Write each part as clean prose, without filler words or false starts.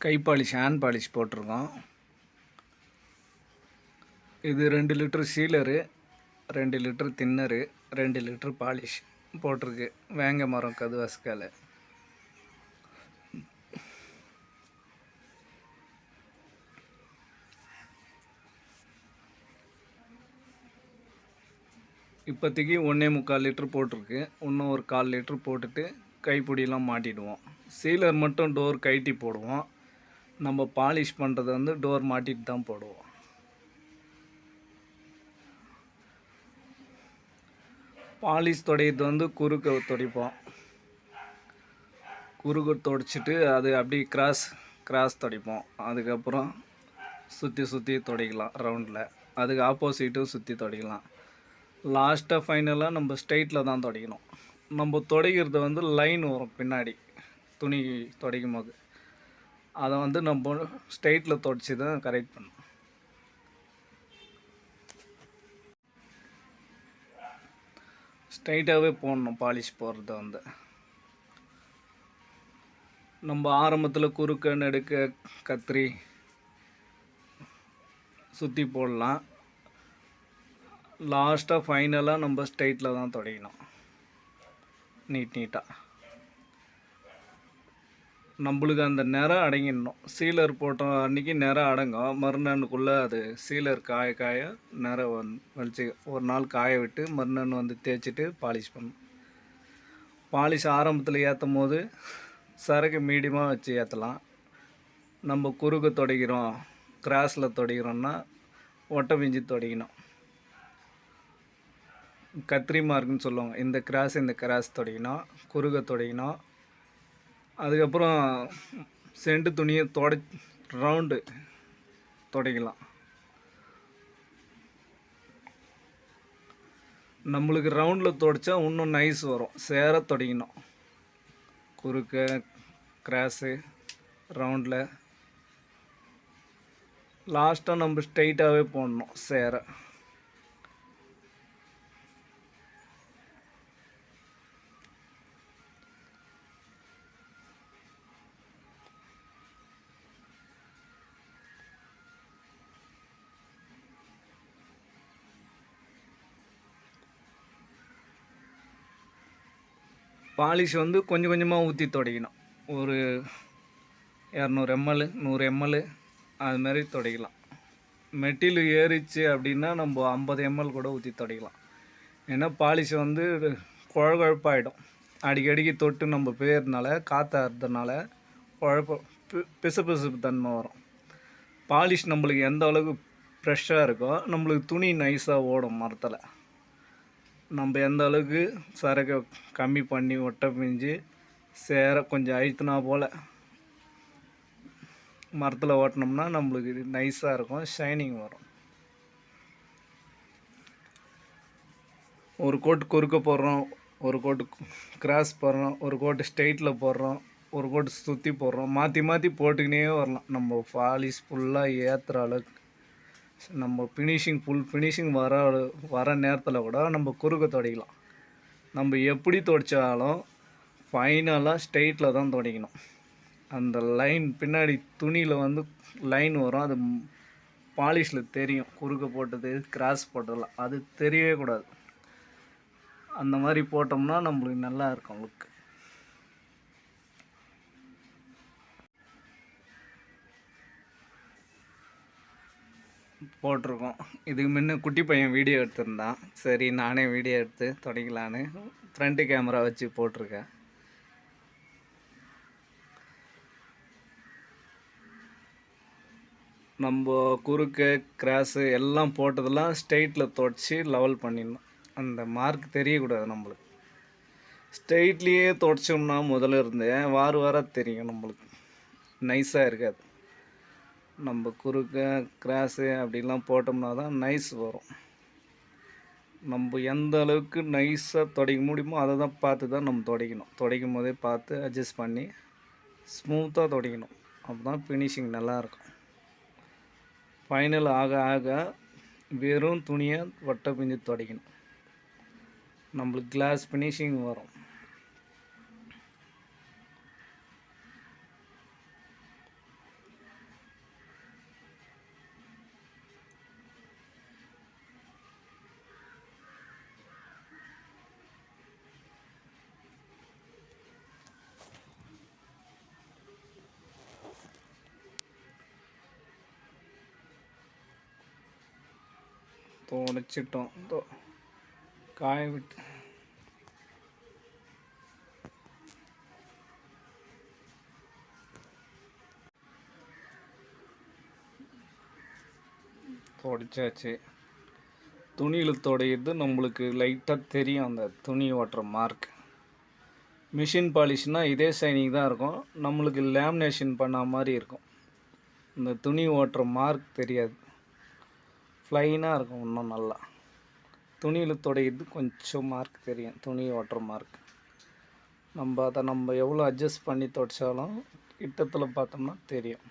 கை polish hand polish போட்டிருக்கோம். இது 2 litre சீலரு, 2 litre தின்னரு, 2 litre polish போட்டிருக்கு. வேங்க மரம் கதுவாஸ்கால. இப்போதைக்கு 1.25 லிட்டர் போட்டிருக்கு. இன்னும் ஒரு 1/4 லிட்டர் போட்டுட்டு கைப்பிடியெல்லாம் மாட்டிடுவோம். சீலர் மட்டும் டோர் கைட்டி போடுவோம். நம்ம பாலிஷ் பண்ணுறது வந்து டோர் மாட்டிட்டு தான் போடுவோம். பாலிஷ் துடைக்கிறது வந்து குறுக்க துடைப்போம். குறுக்க துடைச்சிட்டு அது அப்படியே கிராஸ் துடைப்போம். அதுக்கப்புறம் சுற்றி துடைக்கலாம் ரவுண்டில். அதுக்கு ஆப்போசிட்டும் சுற்றி துடைக்கலாம். லாஸ்ட்டாக ஃபைனலாக நம்ம ஸ்ட்ரைட்டில் தான் துடைக்கணும். நம்ம துடைக்கிறது வந்து லைன் வரும் பின்னாடி துணி துடைக்கும் போது. அதை வந்து நம்ம ஸ்ட்ரைட்டில் துடைச்சி தான் கரெக்ட் பண்ணணும். ஸ்ட்ரைட்டாகவே போடணும். பாலிஷ் போடுறது வந்து நம்ம ஆரம்பத்தில் குறுக்க நெடுக்க கத்திரி சுற்றி போடலாம். லாஸ்ட்டாக ஃபைனலாக நம்ம ஸ்ட்ரைட்டில் தான் துடைக்கணும். நீட்டாக நம்மளுக்கு அந்த நிறம் அடங்கிடணும். சீலர் போட்ட அன்றைக்கி நிறம் அடங்கும். மறுநாளுக்குள்ளே அது சீலர் காய நிறம் வலிச்சு ஒரு நாள் காய விட்டு மறுநாள் வந்து தேய்ச்சிட்டு பாலிஷ் பண்ணணும். பாலிஷ் ஆரம்பத்தில் ஏற்றும் போது சரக்கு மீடியமாக வச்சு ஏற்றலாம். நம்ம குறுக்க துடைக்கிறோம், கிராஸில் துடைக்கிறோன்னா ஒட்டை பிஞ்சு துடைக்கணும். கத்திரி மார்க்குன்னு சொல்லுவாங்க. இந்த கிராஸ் துடைக்கணும், குறுக்க துடைக்கணும். அதுக்கப்புறம் செண்டு துணியை ரவுண்டு துடைக்கலாம். நம்மளுக்கு ரவுண்டில் துடைச்சா இன்னும் நைஸ் வரும். சேர துடைக்கணும். குறுக்க கிராஸு ரவுண்டில். லாஸ்ட்டாக நம்ம ஸ்ட்ரைட்டாகவே போடணும் சேர. பாலிஷ் வந்து கொஞ்சம் கொஞ்சமாக ஊற்றி துடைக்கணும். ஒரு 200 ml 100 ml அதுமாரி துடைக்கலாம். மெட்டீரியல் ஏறிச்சு அப்படின்னா நம்ம 50 ml கூட ஊற்றி துடைக்கலாம். ஏன்னா பாலிஷ் வந்து குழப்பாயிடும். அடிக்கடிக்கு தொட்டு நம்ம பேர்னால காற்றாடுறதுனால பிசு தன்மை வரும். பாலிஷ் நம்மளுக்கு எந்த அளவுக்கு ஃப்ரெஷ்ஷாக இருக்கோ நம்மளுக்கு துணி நைஸாக ஓடும் மரத்தில். நம்ம எந்த அளவுக்கு சரக்கை கம்மி பண்ணி ஒட்டை பிஞ்சு சேர கொஞ்சம் அழுத்தினா போல் மரத்தில் ஓட்டினோம்னா நம்மளுக்கு நைஸாக இருக்கும், ஷைனிங் வரும். ஒரு கோட்டு குறுக்க போடுறோம், ஒரு கோட்டு கிராஸ் போடுறோம், ஒரு கோட்டு ஸ்ட்ரெயிட்டில் போடுறோம், ஒரு கோட்டு சுற்றி போடுறோம். மாற்றி போட்டுக்கினே வரலாம். நம்ம பாலிஷ் ஃபுல்லாக ஏற்றுற அளவுக்கு நம்ம ஃபுல் ஃபினிஷிங் வர நேரத்தில் கூட நம்ம குறுக்க துடைக்கலாம். நம்ம எப்படி துடைச்சாலும் ஃபைனலாக ஸ்ட்ரெயிட்டில் தான் துடைக்கணும். அந்த லைன் பின்னாடி துணியில் வந்து லைன் வரும். அது பாலிஷில் தெரியும். குறுக்க போட்டது கிராஸ் போட்டதெல்லாம் அது தெரியவே கூடாது. அந்த மாதிரி போட்டோம்னா நம்மளுக்கு நல்லா இருக்கும் லுக்கு. போட்டிருக்கோம். இதுக்கு முன்ன குட்டி பையன் வீடியோ எடுத்திருந்தான். சரி நானே வீடியோ எடுத்து துடைக்கலான்னு ஃப்ரண்ட்டு கேமரா வச்சு போட்டிருக்கேன். நம்ம குறுக்க கிராஸு எல்லாம் போட்டதெல்லாம் ஸ்ட்ரெயிட்டில் துடைச்சி லெவல் பண்ணிடணும். அந்த மார்க் தெரியக்கூடாது நம்மளுக்கு. ஸ்ட்ரெயிட்லேயே துடைச்சோம்னா முதல்ல இருந்தே வார தெரியும். நம்மளுக்கு நைஸாக இருக்காது. நம்ம குறுக்க கிராஸு அப்படிலாம் போட்டோம்னா தான் நைஸ் வரும். நம்ம எந்த அளவுக்கு நைஸாக துடைக்க முடியுமோ அதை தான் பார்த்து தான் நம்ம துடைக்கணும். துடைக்கும் போதே பார்த்து அட்ஜஸ்ட் பண்ணி ஸ்மூத்தாக துடைக்கணும். அப்போ தான் ஃபினிஷிங் நல்லாயிருக்கும். ஃபைனல் ஆக வெறும் துணியை ஒட்டை பிஞ்சு துடைக்கணும். நம்மளுக்கு கிளாஸ் ஃபினிஷிங் வரும். துடைச்சிட்டோம். காய விட்டு துடைச்சாச்சு. துணியில் துடையிறது நம்மளுக்கு லைட்டாக தெரியும், அந்த துணி ஓட்டுற மார்க். மிஷின் பாலிஷ்னால் இதே ஷைனிங் தான் இருக்கும், நம்மளுக்கு லேமினேஷன் பண்ண மாதிரி இருக்கும். இந்த துணி ஓட்டுற மார்க் தெரியாது, ஃப்ளைனாக இருக்கும். இன்னும் நல்லா துணியில் துடையிறது கொஞ்சம் மார்க் தெரியும், துணி ஓட்டுற மார்க். நம்ம எவ்வளோ அட்ஜஸ்ட் பண்ணி துடைச்சாலும் கிட்டத்தில் பார்த்தோம்னா தெரியும்.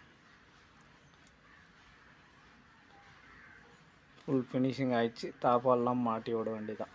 ஃபுல் ஃபினிஷிங் ஆயிடுச்சு. தாப்பாலெலாம் மாட்டி விட வேண்டியதான்.